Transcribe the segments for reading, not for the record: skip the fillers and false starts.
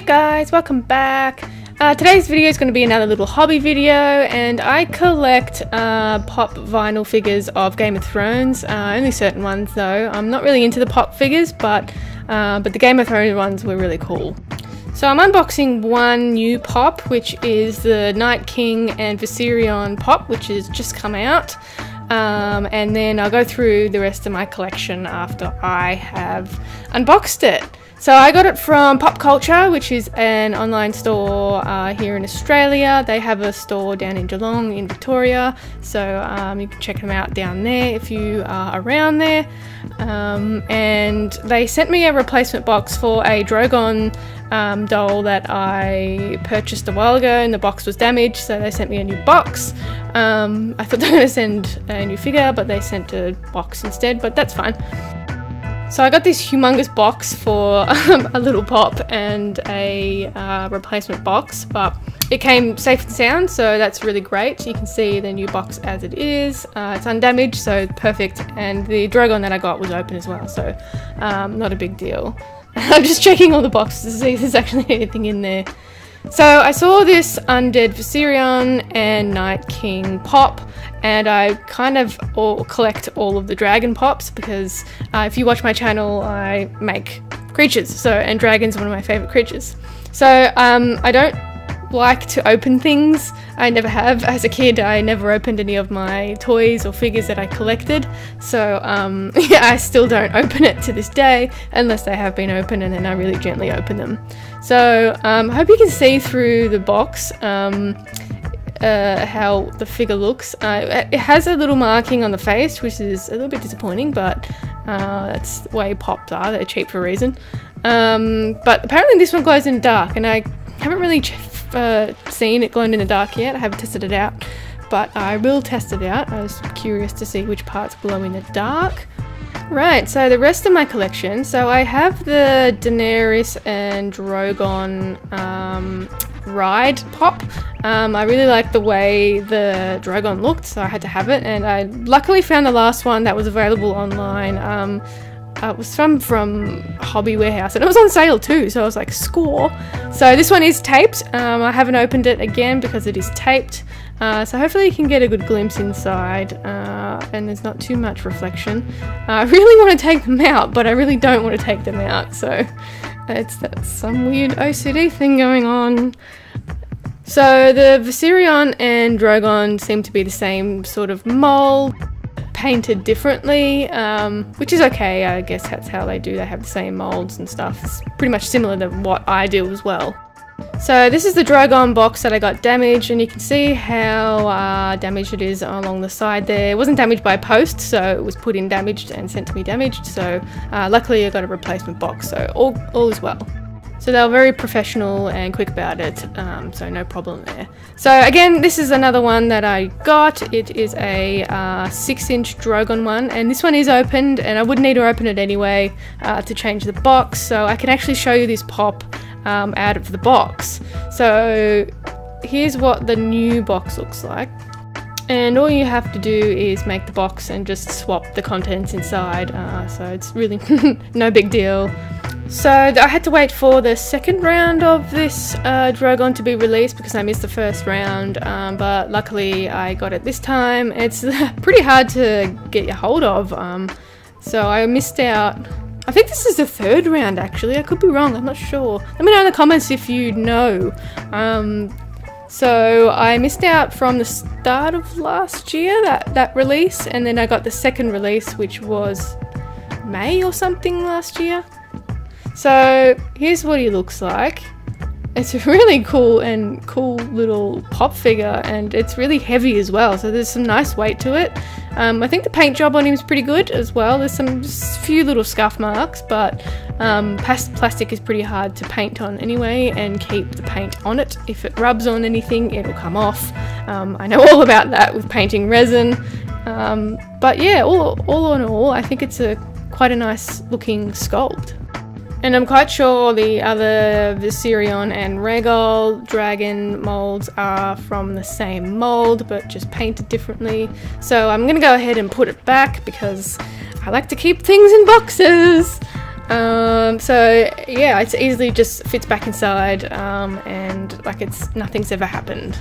Hey guys, welcome back. Today's video is going to be another little hobby video, and I collect pop vinyl figures of Game of Thrones, only certain ones though. I'm not really into the pop figures, but the Game of Thrones ones were really cool. So I'm unboxing one new pop, which is the Night King and Viserion pop, which has just come out. And then I'll go through the rest of my collection after I have unboxed it. So I got it from Pop Culture, which is an online store here in Australia. They have a store down in Geelong in Victoria, so you can check them out down there if you are around there. And they sent me a replacement box for a Drogon doll that I purchased a while ago, and the box was damaged, so they sent me a new box. I thought they were going to send a new figure, but they sent a box instead, but that's fine. So I got this humongous box for a little pop and a replacement box, but it came safe and sound, so that's really great. You can see the new box as it is. It's undamaged, so perfect, and the Drogon that I got was open as well, so not a big deal. I'm just checking all the boxes to see if there's actually anything in there. So I saw this Undead Viserion and Night King pop, and I kind of collect all of the dragon pops because if you watch my channel, I make creatures, and dragons are one of my favourite creatures. So I don't like to open things. I never have. As a kid, I never opened any of my toys or figures that I collected, so yeah, I still don't open it to this day unless they have been opened, and then I really gently open them. So I hope you can see through the box how the figure looks. It has a little marking on the face, which is a little bit disappointing, but that's the way pops are. They're cheap for a reason. But apparently this one glows in the dark, and I haven't really seen it glowing in the dark yet. I haven't tested it out, but I will test it out. I was curious to see which parts glow in the dark. Right, so the rest of my collection. So I have the Daenerys and Drogon ride pop. I really like the way the Drogon looked, so I had to have it, and I luckily found the last one that was available online. It was from Hobby Warehouse, and it was on sale too, so I was like, score. So this one is taped. I haven't opened it again because it is taped, so hopefully you can get a good glimpse inside, and there's not too much reflection. I really want to take them out, but I really don't want to take them out, so that's some weird OCD thing going on. So the Viserion and Drogon seem to be the same sort of mold, painted differently, which is okay. I guess that's how they do. They have the same molds and stuff. It's pretty much similar to what I do as well. So this is the Drogon box that I got damaged, and you can see how damaged it is along the side there. It wasn't damaged by post, so it was put in damaged and sent to me damaged, so luckily I got a replacement box, so all is well. So they were very professional and quick about it, so no problem there. So again, this is another one that I got. It is a 6-inch Drogon one, and this one is opened, and I would need to open it anyway to change the box, so I can actually show you this pop out of the box. So here's what the new box looks like, and all you have to do is make the box and just swap the contents inside, so it's really no big deal. So I had to wait for the second round of this Drogon to be released because I missed the first round, but luckily I got it this time. It's pretty hard to get your hold of, so I missed out. I think this is the third round actually. I could be wrong, I'm not sure. Let me know in the comments if you know. So I missed out from the start of last year, that release, and then I got the second release, which was May or something last year. So here's what he looks like. It's a really cool little pop figure, and it's really heavy as well, so there's some nice weight to it. I think the paint job on him is pretty good as well. There's just a few little scuff marks, but plastic is pretty hard to paint on anyway and keep the paint on it. If it rubs on anything, it'll come off. I know all about that with painting resin. But yeah, all in all, I think it's quite a nice looking sculpt. And I'm quite sure the other Viserion and Rhaegal dragon molds are from the same mold, but just painted differently. So I'm going to go ahead and put it back because I like to keep things in boxes. So yeah, it's easily just fits back inside, and like nothing's ever happened.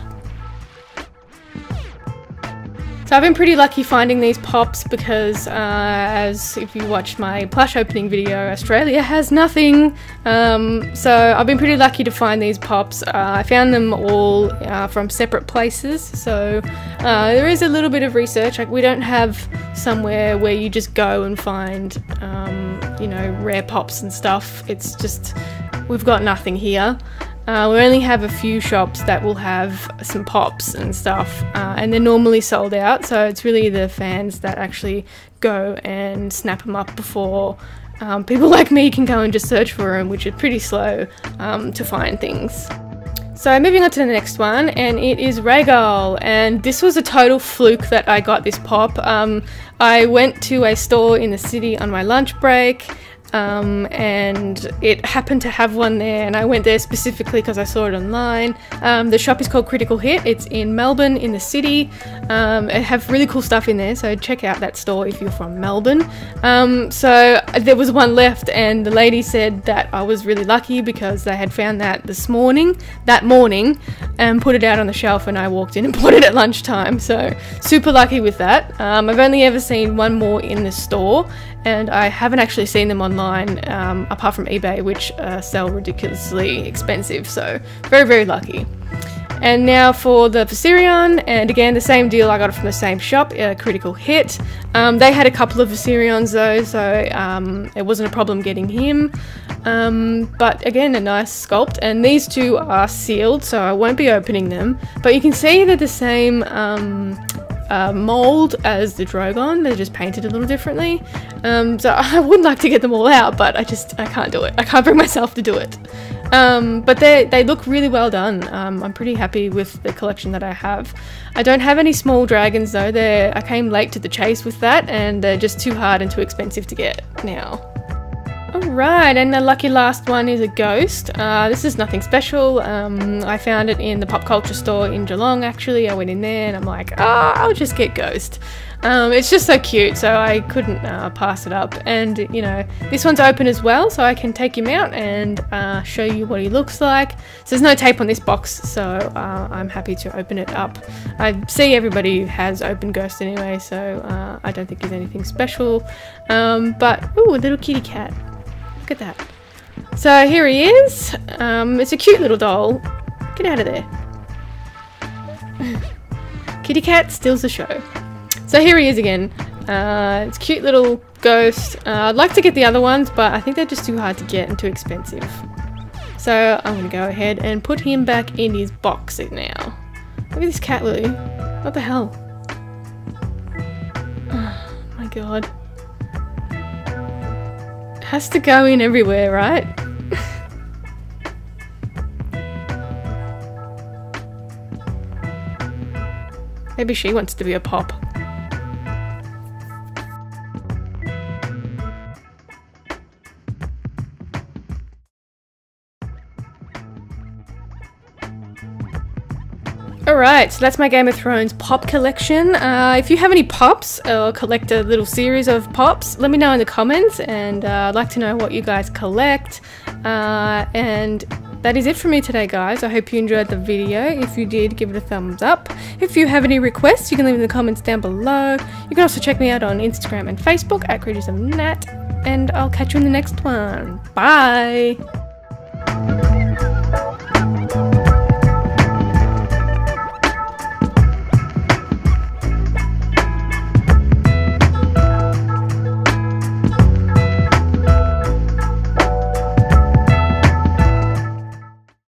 So I've been pretty lucky finding these pops because, as if you watched my plush opening video, Australia has nothing. So I've been pretty lucky to find these pops. I found them all from separate places, so there is a little bit of research. Like, we don't have somewhere where you just go and find, you know, rare pops and stuff. It's just, we've got nothing here. We only have a few shops that will have some pops and stuff, and they're normally sold out, so it's really the fans that actually go and snap them up before people like me can go and just search for them, which is pretty slow to find things. So moving on to the next one, and it is Rhaegal, and this was a total fluke that I got this pop. I went to a store in the city on my lunch break, and it happened to have one there, and I went there specifically because I saw it online. The shop is called Critical Hit. It's in Melbourne in the city. It have really cool stuff in there, so check out that store if you're from Melbourne. So there was one left, and the lady said that I was really lucky because they had found that that morning, and put it out on the shelf, and I walked in and bought it at lunchtime, so super lucky with that. I've only ever seen one more in the store, and I haven't actually seen them online apart from eBay, which sell ridiculously expensive, so very, very lucky. And now for the Viserion, and again the same deal, I got it from the same shop, Critical Hit. They had a couple of Viserions though, so it wasn't a problem getting him. But again, a nice sculpt, and these two are sealed, so I won't be opening them, but you can see they're the same mold as the Drogon. They're just painted a little differently, so I would like to get them all out, but I can't do it. I can't bring myself to do it. But they look really well done. I'm pretty happy with the collection that I have. I don't have any small dragons though. I came late to the chase with that, and they're just too hard and too expensive to get now. Alright, and the lucky last one is a ghost. This is nothing special. I found it in the pop culture store in Geelong actually. I went in there and I'm like, I'll just get Ghost. It's just so cute, so I couldn't pass it up. And you know, this one's open as well, so I can take him out and show you what he looks like. So there's no tape on this box, so I'm happy to open it up. I see everybody has opened Ghost anyway, so I don't think there's anything special. But, ooh, a little kitty cat. Look at that. So here he is. It's a cute little doll. Get out of there. Kitty cat steals the show. So here he is again. It's a cute little ghost. I'd like to get the other ones, but I think they're just too hard to get and too expensive. So I'm going to go ahead and put him back in his box now. Look at this cat, Lily. What the hell? Oh my god. Has to go in everywhere, right? Maybe she wants to be a pop. Alright, so that's my Game of Thrones pop collection. If you have any pops or collect a little series of pops, let me know in the comments, and I'd like to know what you guys collect. And that is it for me today, guys. I hope you enjoyed the video. If you did, give it a thumbs up. If you have any requests, you can leave in the comments down below. You can also check me out on Instagram and Facebook at Creatures of Nat, and I'll catch you in the next one. Bye!